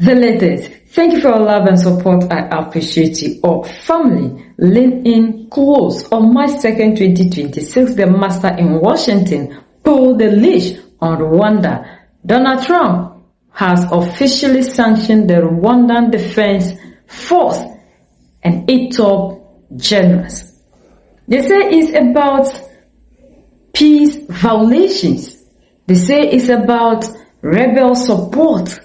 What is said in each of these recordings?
the latest. Thank you for your love and support. I appreciate you all. Family, lean in close. On March 2nd, 2026, the master in Washington pulled the leash on Rwanda. Donald Trump has officially sanctioned the Rwandan Defense Force and 8 top generals. They say it's about peace violations. They say it's about rebel support.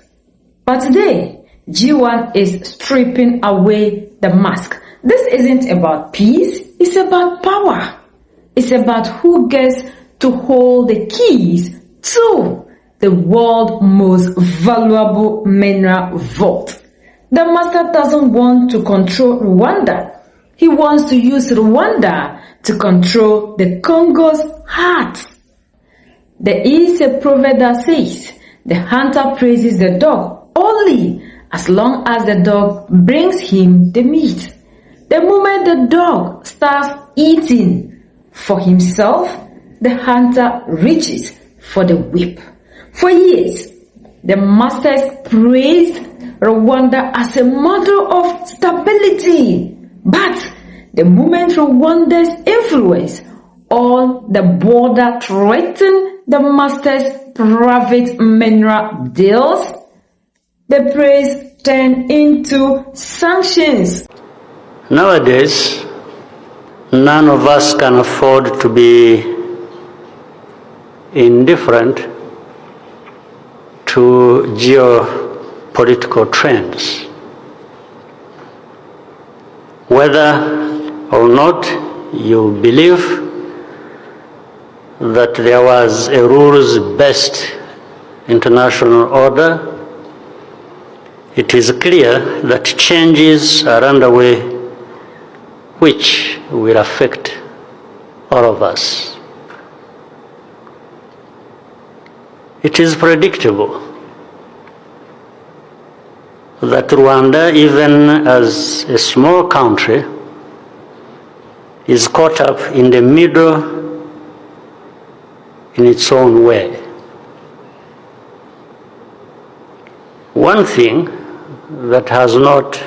But today, G1 is stripping away the mask. This isn't about peace, it's about power. It's about who gets to hold the keys to the world's most valuable mineral vault. The master doesn't want to control Rwanda. He wants to use Rwanda to control the Congo's heart. There is a proverb that says, the hunter praises the dog only as long as the dog brings him the meat. The moment the dog starts eating for himself, the hunter reaches for the whip. For years, the masters praised Rwanda as a model of stability. But the moment Rwanda's influence on the border threatened the masters' private mineral deals, the praise turned into sanctions. Nowadays, none of us can afford to be indifferent to geopolitical trends. Whether or not you believe that there was a rules-based international order, it is clear that changes are underway which will affect all of us. It is predictable that Rwanda, even as a small country, is caught up in the middle in its own way. One thing that has not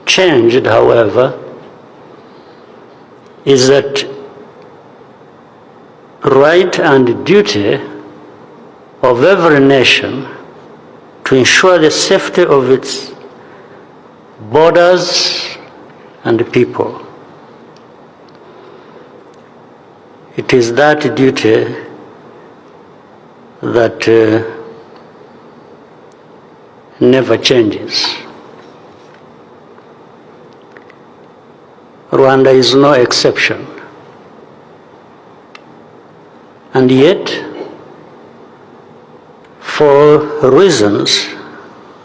changed, however, is that right and duty of every nation to ensure the safety of its borders and people. It is that duty that never changes. Rwanda is no exception. And yet, for reasons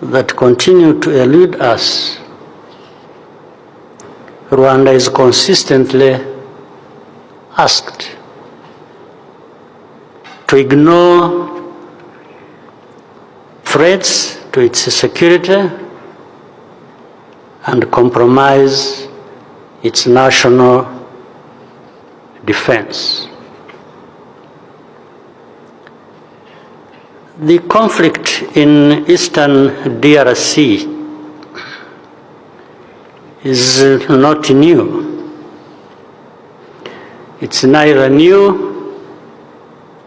that continue to elude us, Rwanda is consistently asked to ignore threats to its security and compromise its national defense. The conflict in eastern DRC is not new. It's neither new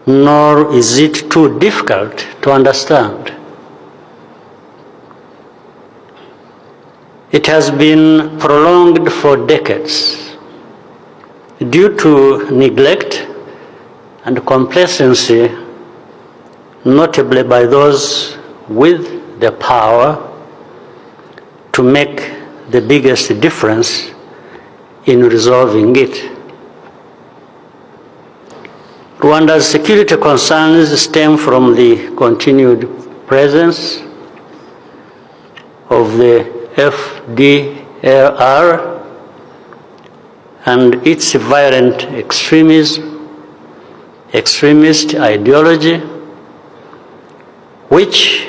nor is it too difficult to understand. It has been prolonged for decades due to neglect and complacency, notably by those with the power to make the biggest difference in resolving it. Rwanda's security concerns stem from the continued presence of the FDLR and its violent extremist ideology, which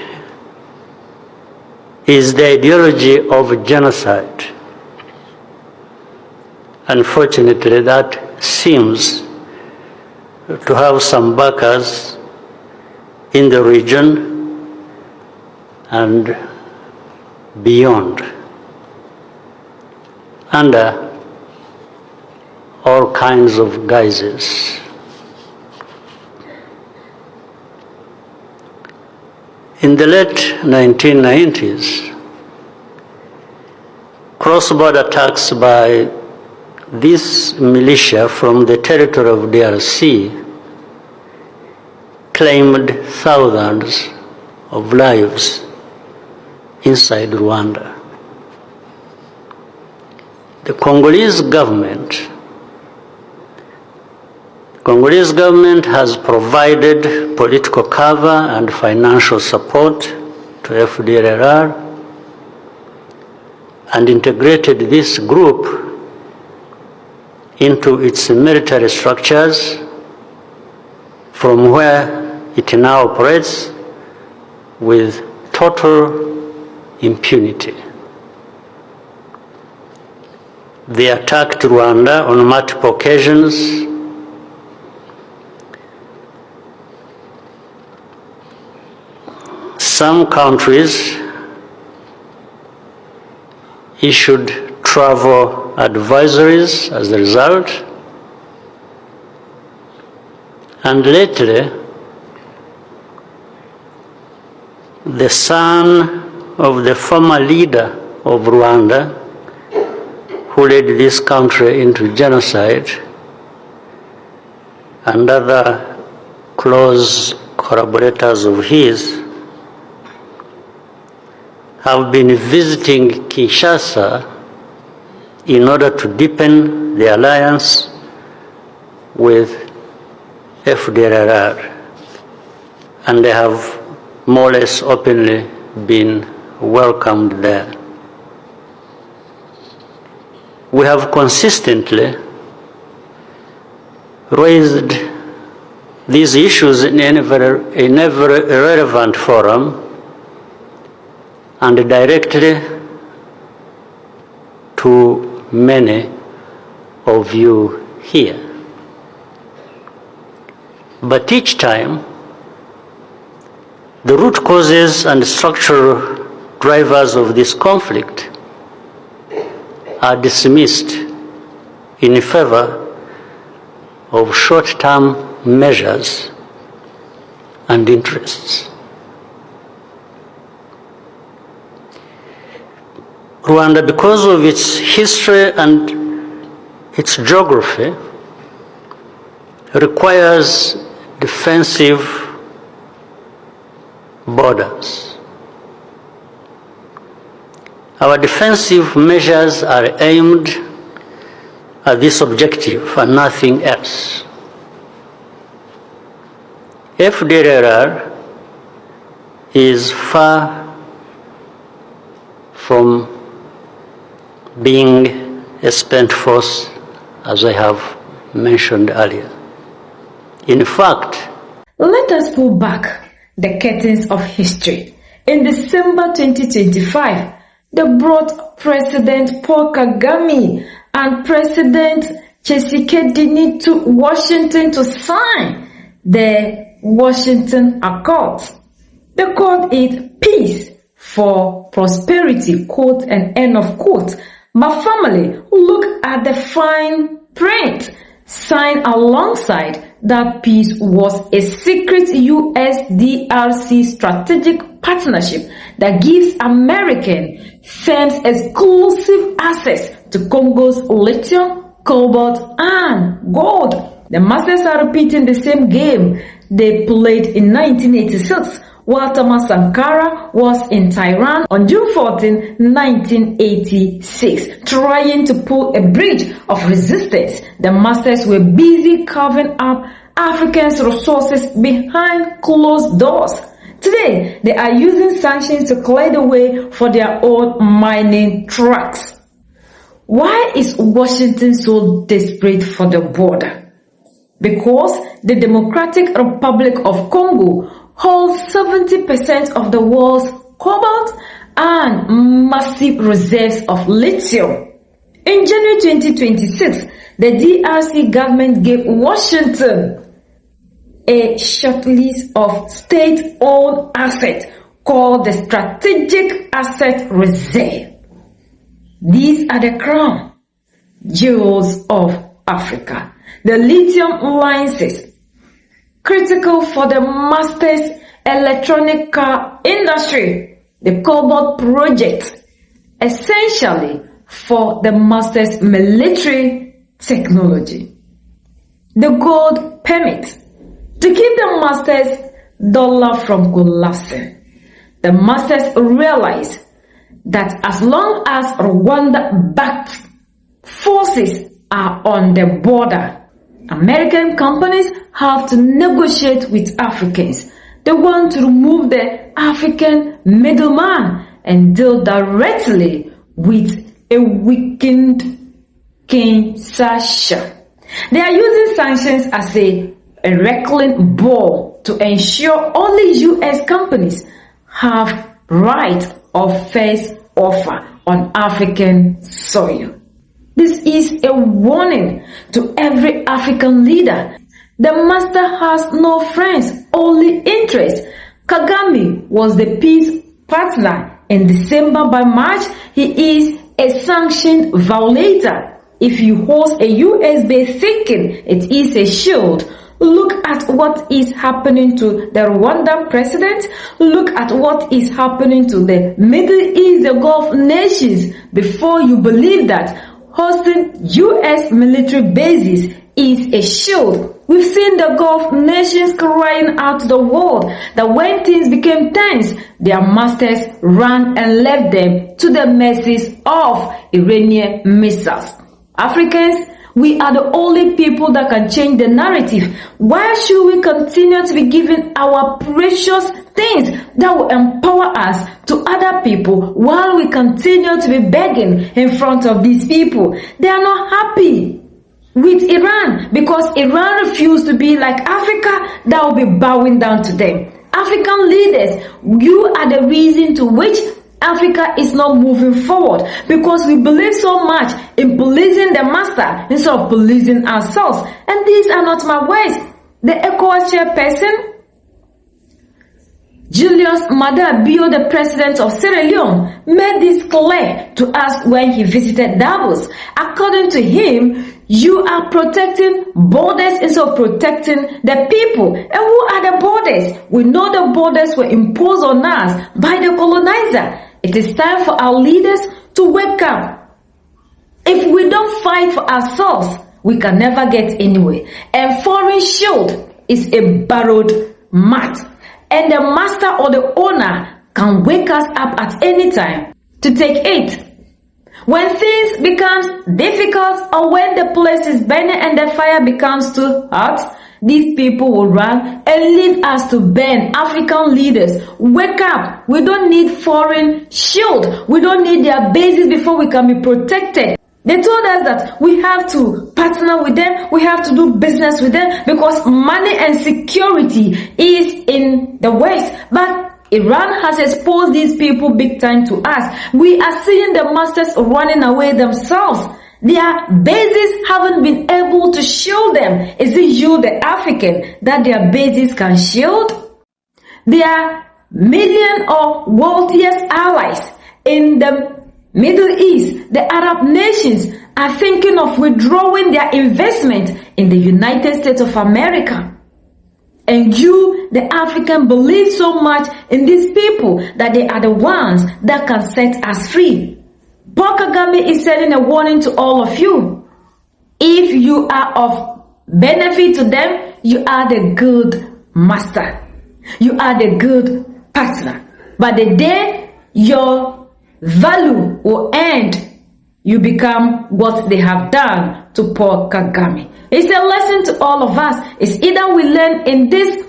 is the ideology of genocide. Unfortunately, that seems to have some backers in the region and beyond, under all kinds of guises. In the late 1990s, cross-border attacks by this militia from the territory of DRC claimed thousands of lives inside Rwanda. The Congolese government has provided political cover and financial support to FDLR and integrated this group into its military structures, from where it now operates with total impunity. They attacked Rwanda on multiple occasions. Some countries issued travel advisories as a result, and lately, the son of the former leader of Rwanda, who led this country into genocide, and other close collaborators of his, have been visiting Kinshasa in order to deepen the alliance with FDLR, and they have more or less openly been welcomed there. We have consistently raised these issues in every relevant forum and directly to many of you here. But each time, the root causes and structural drivers of this conflict are dismissed in favor of short-term measures and interests. Rwanda, because of its history and its geography, requires defensive borders. Our defensive measures are aimed at this objective and nothing else. FDLR is far from being a spent force, as I have mentioned earlier. In fact, let us pull back the curtains of history. In December 2025, they brought President Paul Kagame and President Tshisekedi to Washington to sign the Washington Accords. They called it peace for prosperity, quote and end of quote. My family, look at the fine print. Signed alongside that peace was a secret US-DRC strategic partnership that gives American firms exclusive access to Congo's lithium, cobalt, and gold. The masters are repeating the same game they played in 1986 while Thomas Sankara was in Tehran on June 14, 1986, trying to pull a bridge of resistance. The masters were busy carving up Africans' resources behind closed doors. Today, they are using sanctions to clear the way for their own mining trucks. Why is Washington so desperate for the border? Because the Democratic Republic of Congo holds 70% of the world's cobalt and massive reserves of lithium. In January 2026, the DRC government gave Washington a short list of state-owned assets called the Strategic Asset Reserve. These are the crown jewels of Africa. The lithium licenses, critical for the master's electronic car industry. The cobalt project, essentially for the master's military technology. The gold permit, to keep the master's dollar from collapsing. The masters realize that as long as Rwanda-backed forces are on the border, American companies have to negotiate with Africans. They want to remove the African middleman and deal directly with a weakened Kinshasa. They are using sanctions as a wrecking ball to ensure only U.S. companies have right of first offer on African soil. This is a warning to every African leader. The master has no friends, only interests. Kagame was the peace partner in December. By March, he is a sanctioned violator. If you host a US-based thinking it is a shield, look at what is happening to the Rwandan president. Look at what is happening to the Middle East, the Gulf nations, before you believe that hosting US military bases is a shield. We've seen the Gulf nations crying out to the world that when things became tense, their masters ran and left them to the mercies of Iranian missiles. Africans, we are the only people that can change the narrative. Why should we continue to be giving our precious things that will empower us to other people while we continue to be begging in front of these people? They are not happy with Iran because Iran refused to be like Africa that will be bowing down to them. African leaders, you are the reason to which Africa is not moving forward, because we believe so much in policing the master instead of policing ourselves. And these are not my words. The ECOWAS chairperson, Julius Maada Bio, the president of Sierra Leone, made this clear to us when he visited Davos. According to him, you are protecting borders instead of protecting the people. And who are the borders? We know the borders were imposed on us by the colonizer. It is time for our leaders to wake up. If we don't fight for ourselves, we can never get anywhere. And foreign shield is a borrowed mat. And the master or the owner can wake us up at any time to take it. When things become difficult or when the place is burning and the fire becomes too hot, these people will run and leave us to burn. African leaders, wake up. We don't need foreign shield. We don't need their bases before we can be protected. They told us that we have to partner with them, we have to do business with them because money and security is in the West. But Iran has exposed these people big time to us. We are seeing the masters running away themselves. Their bases haven't been able to shield them. Is it you, the African, that their bases can shield? Their million or wealthiest allies in the Middle East, the Arab nations, are thinking of withdrawing their investment in the United States of America. And you, the African, believe so much in these people that they are the ones that can set us free. Paul Kagame is sending a warning to all of you. If you are of benefit to them, you are the good master. You are the good partner. But the day your value will end, you become what they have done to Paul Kagame. It's a lesson to all of us. It's either we learn in this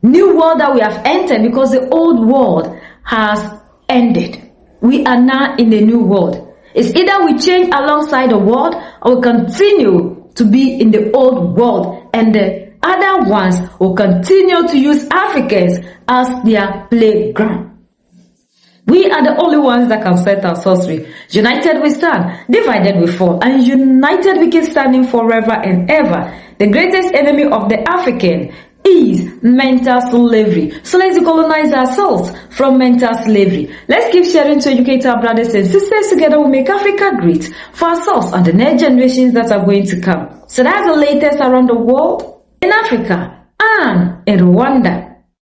new world that we have entered, because the old world has ended. We are now in the new world. It's either we change alongside the world or we continue to be in the old world, and the other ones will continue to use Africans as their playground. We are the only ones that can set ourselves free. United we stand, divided we fall, and united we keep standing forever and ever. The greatest enemy of the African is mental slavery. So let's decolonize ourselves from mental slavery. Let's keep sharing to educate our brothers and sisters. Together we'll make Africa great for ourselves and the next generations that are going to come. So that's the latest around the world, in Africa and in Rwanda.